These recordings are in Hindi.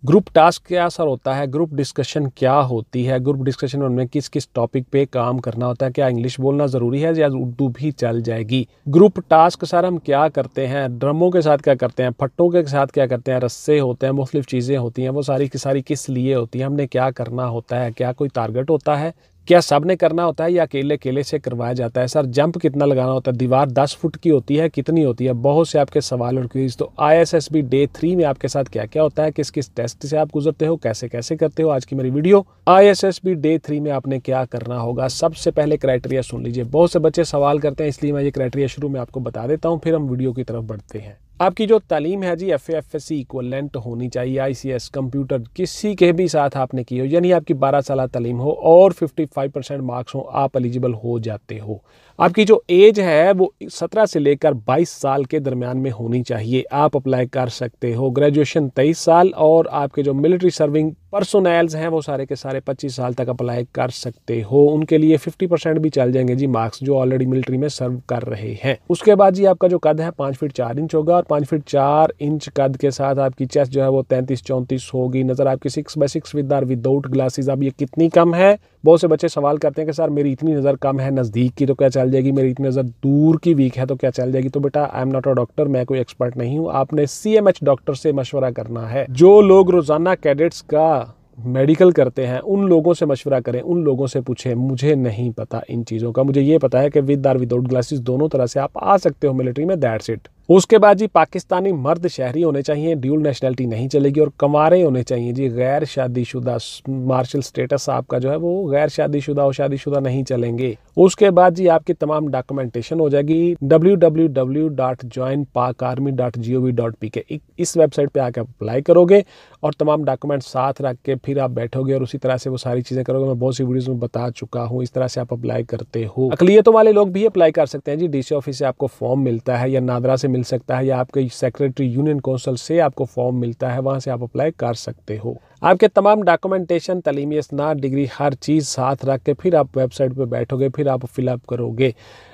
ग्रुप टास्क क्या असर होता है, ग्रुप डिस्कशन क्या होती है, ग्रुप डिस्कशन में किस किस टॉपिक पे काम करना होता है, क्या इंग्लिश बोलना ज़रूरी है या उर्दू भी चल जाएगी। ग्रुप टास्क सर हम क्या करते हैं, ड्रमों के साथ क्या करते हैं, फट्टों के साथ क्या करते हैं, रस्से होते हैं, मुख्तलिफ चीज़ें होती हैं, वो सारी की सारी किस लिए होती हैं, हमने क्या करना होता है, क्या कोई टारगेट होता है, क्या सब ने करना होता है या अकेले अकेले से करवाया जाता है, सर जंप कितना लगाना होता है, दीवार 10 फुट की होती है कितनी होती है, बहुत से आपके सवाल और क्विज। तो ISSB डे 3 में आपके साथ क्या क्या होता है, किस किस टेस्ट से आप गुजरते हो, कैसे कैसे करते हो, आज की मेरी वीडियो ISSB डे 3 में आपने क्या करना होगा। सबसे पहले क्राइटेरिया सुन लीजिए, बहुत से बच्चे सवाल करते हैं इसलिए मैं ये क्राइटेरिया शुरू में आपको बता देता हूँ, फिर हम वीडियो की तरफ बढ़ते हैं। आपकी जो तालीम है जी FA/FSC इक्वलेंट होनी चाहिए, ICS कंप्यूटर किसी के भी साथ आपने की हो, यानी आपकी 12 साल तालीम हो और 55% मार्क्स हो, आप एलिजिबल हो जाते हो। आपकी जो एज है वो 17 से लेकर 22 साल के दरमियान में होनी चाहिए, आप अप्लाई कर सकते हो। ग्रेजुएशन 23 साल और आपके जो मिलिट्री सर्विंग पर्सोनल्स हैं वो सारे के सारे 25 साल तक अप्लाई कर सकते हो। उनके लिए 50% भी चल जाएंगे जी मार्क्स, जो ऑलरेडी मिलिट्री में सर्व कर रहे हैं। उसके बाद जी आपका जो कद है 5 फीट 4 इंच होगा और 5 फीट 4 इंच कद के साथ आपकी चेस्ट जो है वो 33-34 होगी। नजर आपकी 6x6 विद और विदाउट ग्लासेस। अब ये कितनी कम है, बहुत से बच्चे सवाल करते हैं कि सर मेरी इतनी नज़र कम है नज़दीक की तो क्या चल जाएगी, मेरी इतनी नज़र दूर की वीक है तो क्या चल जाएगी। तो बेटा I am not a doctor, मैं कोई एक्सपर्ट नहीं हूँ, आपने CMH डॉक्टर से मशवरा करना है। जो लोग रोजाना कैडेट्स का मेडिकल करते हैं उन लोगों से मशवरा करें, उन लोगों से पूछें, मुझे नहीं पता इन चीज़ों का। मुझे ये पता है कि विद और विदाउट ग्लासेस दोनों तरह से आप आ सकते हो मिलिट्री में, दैट्स इट। उसके बाद जी पाकिस्तानी मर्द शहरी होने चाहिए, ड्यूल नेशनलिटी नहीं चलेगी, और कंवारे होने चाहिए जी, गैर शादीशुदा। मार्शल स्टेटस आपका जो है वो गैर शादीशुदा और शादीशुदा नहीं चलेंगे। उसके बाद जी आपकी तमाम डॉक्यूमेंटेशन हो जाएगी www.joinpakarmy.gov.pk, इस वेबसाइट पे आकर अप्लाई करोगे और तमाम डॉक्यूमेंट साथ रख के फिर आप बैठोगे और उसी तरह से वो सारी चीज़ें करोगे। मैं बहुत सी वीडियोस में बता चुका हूँ, इस तरह से आप अप्लाई करते हो। अकलियतों वाले लोग भी अप्लाई कर सकते हैं जी, DC ऑफिस से आपको फॉर्म मिलता है या नादरा से मिल सकता है या आपके सेक्रेटरी यूनियन काउंसिल से आपको फॉर्म मिलता है, वहां से आप अप्लाई कर सकते हो। आपके तमाम डॉक्यूमेंटेशन, तालीमी इसनाद, डिग्री, हर चीज़ साथ रख के फिर आप वेबसाइट पे बैठोगे, फिर आप फिलअप करोगे।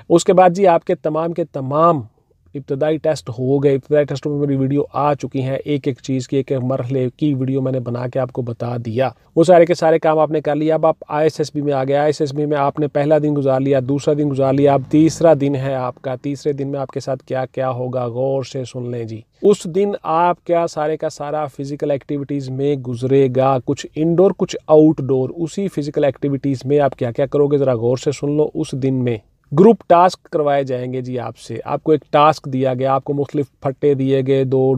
उसके बाद जी आपके तमाम के तमाम इब्तदाई टेस्ट हो गए। इब्तदाई टेस्टों में मेरी वीडियो आ चुकी हैं, एक एक चीज़ की, एक एक मरहले की वीडियो मैंने बना के आपको बता दिया। वो सारे के सारे काम आपने कर लिया। अब आप ISSB में आ गए। ISSB में आपने पहला दिन गुजार लिया, दूसरा दिन गुजार लिया, अब तीसरा दिन है आपका। तीसरे दिन में आपके साथ क्या क्या होगा गौर से सुन लें जी। उस दिन आप क्या सारे का सारा फिजिकल एक्टिविटीज़ में गुजरेगा, कुछ इंडोर कुछ आउटडोर। उसी फिजिकल एक्टिविटीज़ में आप क्या क्या करोगे ज़रा गौर से सुन लो। उस दिन में ग्रुप टास्क करवाए जाएंगे जी आपसे। आपको एक टास्क दिया गया, आपको मुख्तलिफ फट्टे दिए गए, 2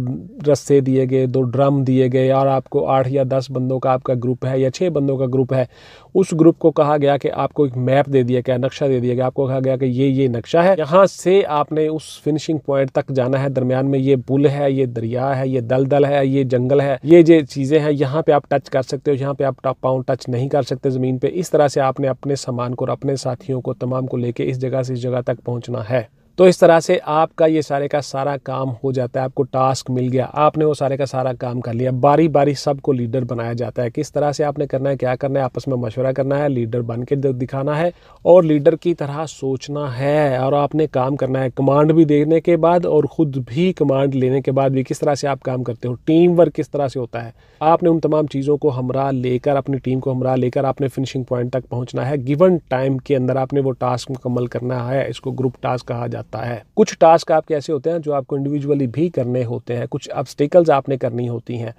रस्से दिए गए, 2 ड्रम दिए गए और आपको 8 या 10 बंदों का आपका ग्रुप है या 6 बंदों का ग्रुप है। उस ग्रुप को कहा गया कि आपको एक मैप दे दिया गया, नक्शा दे दिया गया। आपको कहा गया कि ये नक्शा है, यहाँ से आपने उस फिनिशिंग पॉइंट तक जाना है। दरमियान में ये पुल है, ये दरिया है, ये दलदल है, ये जंगल है, ये चीज़ें हैं, यहाँ पे आप टच कर सकते हो, यहाँ पे आप पाँव टच नहीं कर सकते ज़मीन पे। इस तरह से आपने अपने सामान को और अपने साथियों को तमाम को लेके इस जगह से इस जगह तक पहुंचना है। तो इस तरह से आपका ये सारे का सारा काम हो जाता है। आपको टास्क मिल गया, आपने वो सारे का सारा काम कर लिया। बारी बारी सबको लीडर बनाया जाता है। किस तरह से आपने करना है, क्या करना है, आपस में मशवरा करना है, लीडर बन के दिखाना है और लीडर की तरह सोचना है और आपने काम करना है। कमांड भी देने के बाद और ख़ुद भी कमांड लेने के बाद भी किस तरह से आप काम करते हो, टीम वर्क किस तरह से होता है। आपने उन तमाम चीज़ों को हमरा लेकर, अपनी टीम को हमरा लेकर आपने फिनिशिंग पॉइंट तक पहुँचना है। गिवन टाइम के अंदर आपने वो टास्क मुकम्मल करना है। इसको ग्रुप टास्क कहा जाता है। कुछ टास्क आपके ऐसे होते हैं जो आपको इंडिविजुअली भी करने होते हैं, कुछ ऑब्स्टेकल्स आपने करनी होती हैं,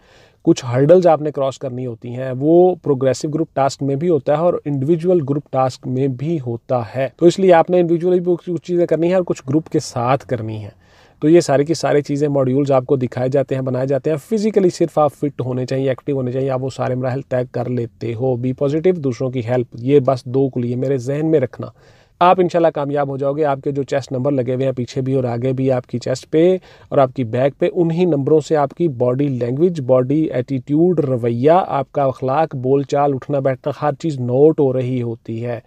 कुछ हर्डल्स आपने क्रॉस करनी होती हैं। वो प्रोग्रेसिव ग्रुप टास्क में भी होता है और इंडिविजुअल ग्रुप टास्क में भी होता है। तो इसलिए आपने इंडिविजुअली भी कुछ चीज़ें करनी है और कुछ ग्रुप के साथ करनी है। तो ये सारी की सारी चीज़ें मॉड्यूल्स आपको दिखाए जाते हैं, बनाए जाते हैं। फिजिकली सिर्फ आप फिट होने चाहिए, एक्टिव होने चाहिए, आप वो सारे मराहल तय कर लेते हो। बी पॉजिटिव, दूसरों की हेल्प, ये बस 2 के लिए मेरे जहन में रखना। आप इंशाल्लाह कामयाब हो जाओगे। आपके जो चेस्ट नंबर लगे हुए हैं पीछे भी और आगे भी आपकी चेस्ट पे और आपकी बैक पे, उन्हीं नंबरों से आपकी बॉडी लैंग्वेज, बॉडी एटीट्यूड, रवैया, आपका अखलाक, बोलचाल, उठना बैठना, हर चीज़ नोट हो रही होती है।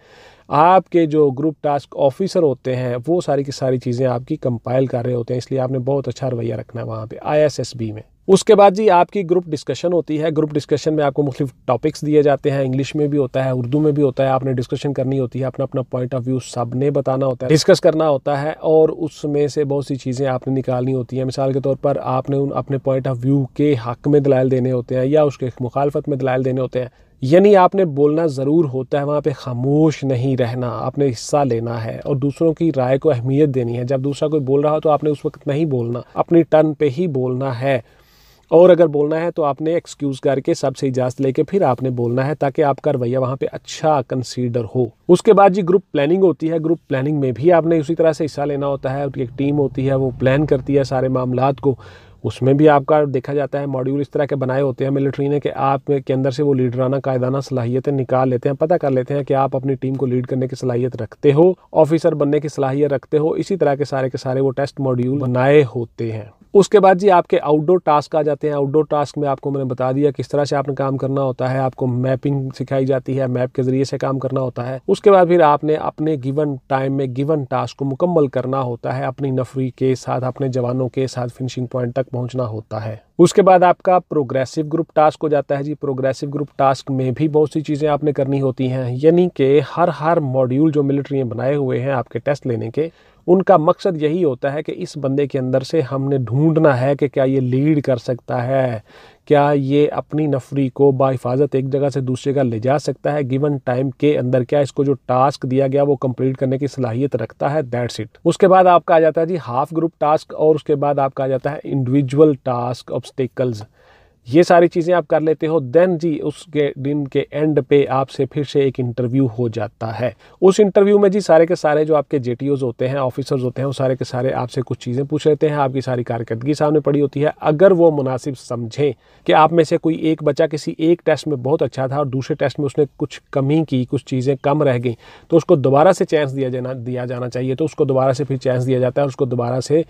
आपके जो ग्रुप टास्क ऑफिसर होते हैं वो सारी की सारी चीज़ें आपकी कंपाइल कर रहे होते हैं, इसलिए आपने बहुत अच्छा रवैया रखना है वहाँ पे ISSB में। उसके बाद जी आपकी ग्रुप डिस्कशन होती है। ग्रुप डिस्कशन में आपको मुख्तलिफ टॉपिक्स दिए जाते हैं, इंग्लिश में भी होता है, उर्दू में भी होता है। आपने डिस्कशन करनी होती है, अपना अपना पॉइंट ऑफ व्यू सब ने बताना होता है, डिस्कस करना होता है और उसमें से बहुत सी चीज़ें आपने निकालनी होती हैं। मिसाल के तौर पर आपने अपने पॉइंट ऑफ व्यू के हक़ में दलाइल देने होते हैं या उसके मुखालफत में दलाइल देने होते हैं। यानी आपने बोलना ज़रूर होता है, वहाँ पे खामोश नहीं रहना, आपने हिस्सा लेना है और दूसरों की राय को अहमियत देनी है। जब दूसरा कोई बोल रहा हो तो आपने उस वक्त नहीं बोलना, अपनी टर्न पे ही बोलना है। और अगर बोलना है तो आपने एक्सक्यूज़ करके सबसे इजाज़त लेके फिर आपने बोलना है, ताकि आपका रवैया वहाँ पे अच्छा कंसीडर हो। उसके बाद जी ग्रुप प्लानिंग होती है। ग्रुप प्लानिंग में भी आपने उसी तरह से हिस्सा लेना होता है। एक टीम होती है, वो प्लान करती है सारे मामलात को। उसमें भी आपका देखा जाता है, मॉड्यूल इस तरह के बनाए होते हैं मिलिट्री ने कि आप के अंदर से वो लीडराना कायदाना सलाहियतें निकाल लेते हैं, पता कर लेते हैं कि आप अपनी टीम को लीड करने की सलाहियत रखते हो, ऑफिसर बनने की सलाहियत रखते हो। इसी तरह के सारे वो टेस्ट मॉड्यूल बनाए होते हैं। उसके बाद जी आपके आउटडोर टास्क आ जाते हैं। आउटडोर टास्क में आपको मैंने बता दिया किस तरह से आपने काम करना होता है। आपको मैपिंग सिखाई जाती है, मैप के ज़रिए से काम करना होता है। उसके बाद फिर आपने अपने गिवन टाइम में गिवन टास्क को मुकम्मल करना होता है, अपनी नफरी के साथ, अपने जवानों के साथ फिनिशिंग पॉइंट तक पहुंचना होता है। उसके बाद आपका प्रोग्रेसिव ग्रुप टास्क हो जाता है जी। प्रोग्रेसिव ग्रुप टास्क में भी बहुत सी चीज़ें आपने करनी होती हैं, यानी कि हर मॉड्यूल जो मिलिट्री ने बनाए हुए हैं आपके टेस्ट लेने के, उनका मकसद यही होता है कि इस बंदे के अंदर से हमने ढूंढना है कि क्या ये लीड कर सकता है, क्या ये अपनी नफरी को बाहिफाजत एक जगह से दूसरी जगह ले जा सकता है गिवन टाइम के अंदर, क्या इसको जो टास्क दिया गया वो कंप्लीट करने की सलाहियत रखता है। That's it. उसके बाद आपका आ जाता है जी हाफ ग्रुप टास्क और उसके बाद आपका आ जाता है इंडिविजुअल टास्क ऑब्स्टेकल्स। ये सारी चीज़ें आप कर लेते हो, देन जी उसके दिन के एंड पे आपसे फिर से एक इंटरव्यू हो जाता है। उस इंटरव्यू में जी सारे के सारे जो आपके जेटीओज होते हैं, ऑफिसर्स होते हैं, वो सारे के सारे आपसे कुछ चीज़ें पूछ लेते हैं। आपकी सारी कारकर्दगी सामने पड़ी होती है। अगर वो मुनासिब समझें कि आप में से कोई एक बच्चा किसी एक टेस्ट में बहुत अच्छा था और दूसरे टेस्ट में उसने कुछ कमी की, कुछ चीज़ें कम रह गई, तो उसको दोबारा से चांस दिया जाना चाहिए। तो उसको दोबारा से फिर चांस दिया जाता है, उसको दोबारा से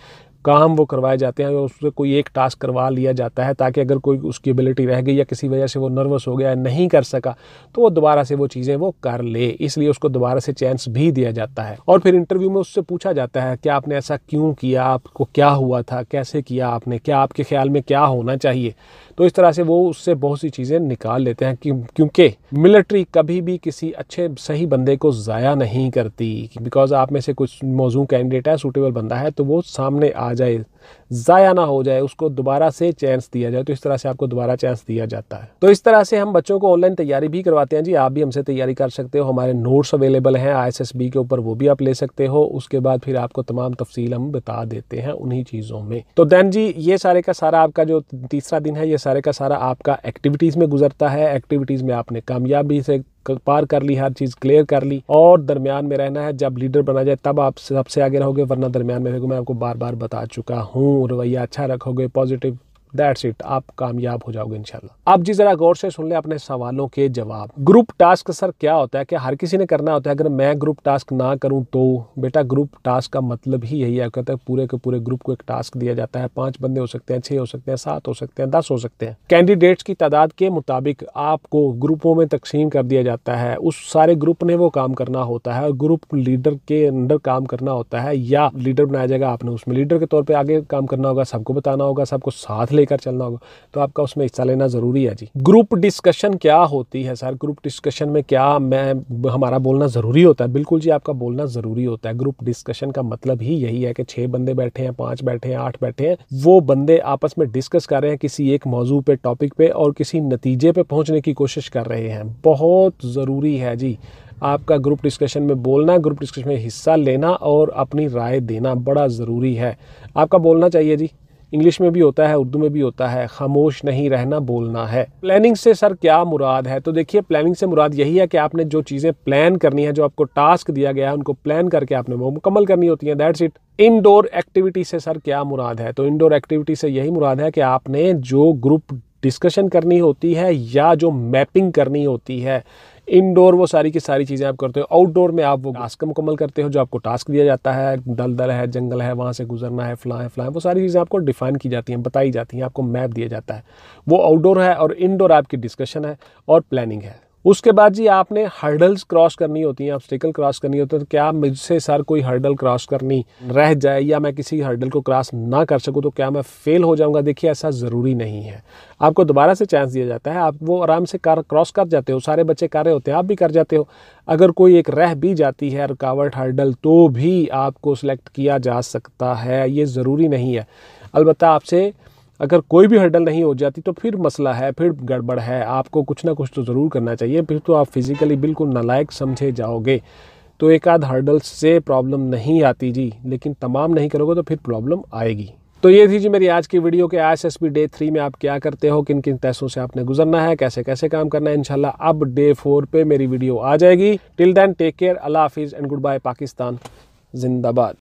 काम वो करवाए जाते हैं और उससे कोई एक टास्क करवा लिया जाता है, ताकि अगर कोई उसकी एबिलिटी रह गई या किसी वजह से वो नर्वस हो गया, नहीं कर सका, तो वो दोबारा से वो चीज़ें वो कर ले। इसलिए उसको दोबारा से चांस भी दिया जाता है। और फिर इंटरव्यू में उससे पूछा जाता है कि आपने ऐसा क्यों किया, आपको क्या हुआ था, कैसे किया आपने, क्या आपके ख्याल में क्या होना चाहिए। तो इस तरह से वो उससे बहुत सी चीज़ें निकाल लेते हैं, क्योंकि मिलिट्री कभी भी किसी अच्छे सही बंदे को ज़ाया नहीं करती। बिकॉज आप में से कुछ मौजूद कैंडिडेट है, सूटेबल बंदा है, तो वो सामने आ जाए, ज़ाया ना हो जाए, उसको दोबारा से चांस दिया जाए। तो इस तरह से आपको दोबारा चांस दिया जाता है। तो इस तरह से हम बच्चों को ऑनलाइन तैयारी भी करवाते हैं जी। आप भी हमसे तैयारी कर सकते हो, हमारे नोट्स अवेलेबल हैं ISSB के ऊपर, वो भी आप ले सकते हो। उसके बाद फिर आपको तमाम तफसील हम बता देते हैं उन्हीं चीज़ों में। तो देन जी ये सारे का सारा आपका जो तीसरा दिन है, ये सारे का सारा आपका एक्टिविटीज़ में गुजरता है। एक्टिविटीज़ में आपने कामयाबी से पार कर ली, हर चीज़ क्लियर कर ली और दरमियान में रहना है। जब लीडर बना जाए तब आप सबसे आगे रहोगे, वरना दरमियान में रहोगे। मैं आपको बार बार बता चुका हूँ, रवैया अच्छा रखोगे, पॉजिटिव, दैट्स इट, आप कामयाब हो जाओगे इंशाल्लाह। अब जी जरा गौर से सुन ले अपने सवालों के जवाब। ग्रुप टास्क सर क्या होता है, क्या हर किसी ने करना होता है? अगर मैं ग्रुप टास्क ना करूं तो बेटा, ग्रुप टास्क का मतलब ही यही है, कहता है पूरे के पूरे ग्रुप को एक टास्क दिया जाता है। 5 बंदे हो सकते हैं, 6 हो सकते हैं, 7 हो सकते हैं, 10 हो सकते हैं। कैंडिडेट्स की तादाद के मुताबिक आपको ग्रुपों में तकसीम कर दिया जाता है। उस सारे ग्रुप ने वो काम करना होता है और ग्रुप लीडर के अंडर काम करना होता है, या लीडर बनाया जाएगा, आपने उसमें लीडर के तौर पर आगे काम करना होगा, सबको बताना होगा, सबको साथ लेकर चलना होगा। तो आपका उसमें हिस्सा लेना जरूरी है जी। ग्रुप डिस्कशन क्या होती है सर? ग्रुप डिस्कशन में क्या हमारा बोलना जरूरी होता है? बिल्कुल जी, आपका बोलना जरूरी होता है। ग्रुप डिस्कशन का मतलब ही यही है कि 6 बंदे बैठे हैं, 5 बैठे हैं, 8 बैठे हैं, वो बंदे आपस में डिस्कस कर रहे हैं किसी एक मौजू पे, टॉपिक पे, और किसी नतीजे पे पहुंचने की कोशिश कर रहे हैं। बहुत ज़रूरी है जी आपका ग्रुप डिस्कशन में बोलना, ग्रुप डिस्कशन में हिस्सा लेना और अपनी राय देना बड़ा ज़रूरी है। आपका बोलना चाहिए जी। इंग्लिश में भी होता है, उर्दू में भी होता है, खामोश नहीं रहना, बोलना है। प्लानिंग से सर क्या मुराद है? तो देखिए, प्लानिंग से मुराद यही है कि आपने जो चीज़ें प्लान करनी है, जो आपको टास्क दिया गया है, उनको प्लान करके आपने वो मुकम्मल करनी होती है। That's it. इनडोर एक्टिविटी से सर क्या मुराद है? तो इनडोर एक्टिविटी से यही मुराद है कि आपने जो ग्रुप डिस्कशन करनी होती है या जो मैपिंग करनी होती है, इनडोर वो सारी की सारी चीज़ें आप करते हो। आउटडोर में आप वो टास्क मुकम्मल करते हो, जो आपको टास्क दिया जाता है, दलदल है, जंगल है, वहाँ से गुजरना है, फलां है, वो सारी चीज़ें आपको डिफाइन की जाती हैं, बताई जाती हैं, आपको मैप दिया जाता है। वो आउटडोर है और इनडोर आपकी डिस्कशन है और प्लानिंग है। उसके बाद जी आपने हर्डल्स क्रॉस करनी होती हैं, ऑब्स्टिकल क्रॉस करनी होती है। तो क्या मुझसे सर कोई हर्डल क्रॉस करनी रह जाए या मैं किसी हर्डल को क्रॉस ना कर सकूं तो क्या मैं फेल हो जाऊंगा? देखिए ऐसा ज़रूरी नहीं है, आपको दोबारा से चांस दिया जाता है, आप वो आराम से क्रॉस कर जाते हो। सारे बच्चे कर रहे होते हैं, आप भी कर जाते हो। अगर कोई एक रह भी जाती है रुकावट हर्डल तो भी आपको सिलेक्ट किया जा सकता है, ये ज़रूरी नहीं है। अलबत्ता आपसे अगर कोई भी हर्डल नहीं हो जाती तो फिर मसला है, फिर गड़बड़ है, आपको कुछ ना कुछ तो ज़रूर करना चाहिए, फिर तो आप फिज़िकली बिल्कुल नालायक समझे जाओगे। तो एक आध हर्डल से प्रॉब्लम नहीं आती जी, लेकिन तमाम नहीं करोगे तो फिर प्रॉब्लम आएगी। तो ये थी जी मेरी आज की वीडियो के ISSB डे 3 में आप क्या करते हो, किन किन टेस्टों से आपने गुजरना है, कैसे कैसे काम करना है। इंशाल्लाह अब डे 4 पे मेरी वीडियो आ जाएगी। टिल देन टेक केयर, अल्लाह हाफिज़ एंड गुड बाय। पाकिस्तान जिंदाबाद।